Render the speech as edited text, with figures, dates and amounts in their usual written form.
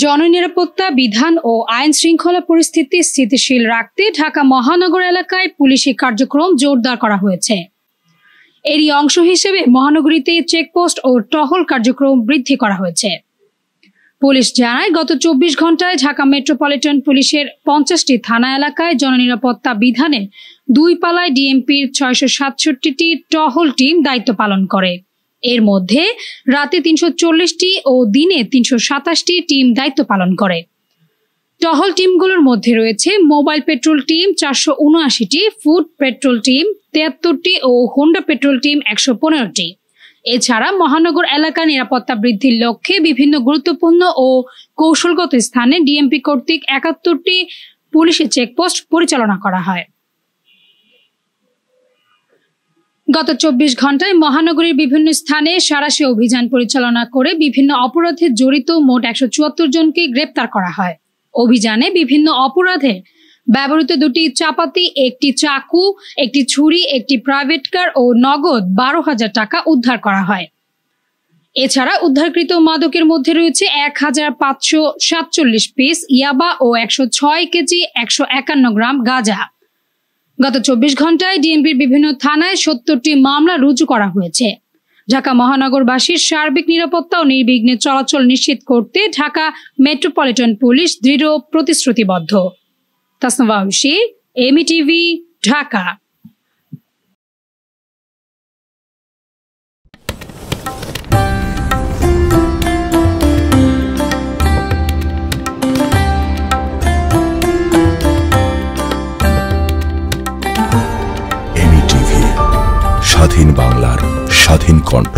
জননিরাপত্তা বিধান ও আইন শৃঙ্খলা পরিস্থিতি স্থিতিশীল রাখতে ঢাকা মহানগর এলাকায় পুলিশি কার্যক্রম জোরদার করা হয়েছে। এরই অংশ হিসেবে মহানগরীতে চেকপোস্ট ও টহল কার্যক্রম বৃদ্ধি করা হয়েছে। পুলিশ জানায়, গত 24 ঘন্টায় ঢাকা মেট্রোপলিটন পুলিশের 50টি থানা এলাকায় জননিরাপত্তা বিধানে 2 পালায় ডিএমপির 667টি টহল টিম দায়িত্ব পালন করে। এর মধ্যে রাতে 340টি ও দিনে 327টি টিম দায়িত্ব পালন করে। টহল টিমগুলোর মধ্যে রয়েছে মোবাইল পেট্রোল টিম 479টি, ফুড পেট্রোল টিম 73টি ও হোন্ডা পেট্রোল টিম 115টি। এছাড়া মহানগর এলাকার নিরাপত্তা বৃদ্ধির লক্ষ্যে বিভিন্ন গুরুত্বপূর্ণ ও কৌশলগত স্থানে ডিএমপি কর্তৃক 71টি পুলিশি চেকপোস্ট পরিচালনা করা হয়। গত 24 ঘন্টায় মহানগরীর বিভিন্ন স্থানে সাঁড়াশি অভিযান পরিচালনা করে বিভিন্ন অপরাধে জড়িত মোট 174 জনকে গ্রেপ্তার করা হয়। অভিযানে বিভিন্ন অপরাধে ব্যবহৃত 2টি চাপাতি, 1টি চাকু, 1টি ছুরি, 1টি প্রাইভেট কার ও নগদ 12,000 টাকা উদ্ধার করা হয়। এছাড়া উদ্ধারকৃত মাদকের মধ্যে রয়েছে 1547 পিস ইয়াবা ও 106 কেজি 151 গ্রাম গাঁজা। গত 24 ঘন্টায় ডিএমপির বিভিন্ন থানায় 70টি মামলা রুজু করা হয়েছে। ঢাকা মহানগরবাসীর সার্বিক নিরাপত্তা ও নির্বিঘ্নে চলাচল নিশ্চিত করতে ঢাকা মেট্রোপলিটন পুলিশ দৃঢ় প্রতিশ্রুতিবদ্ধ। তাসনভা হুসি, এমইটিভি, ঢাকা। এমইটিভি, স্বাধীন বাংলার স্বাধীন কণ্ঠ।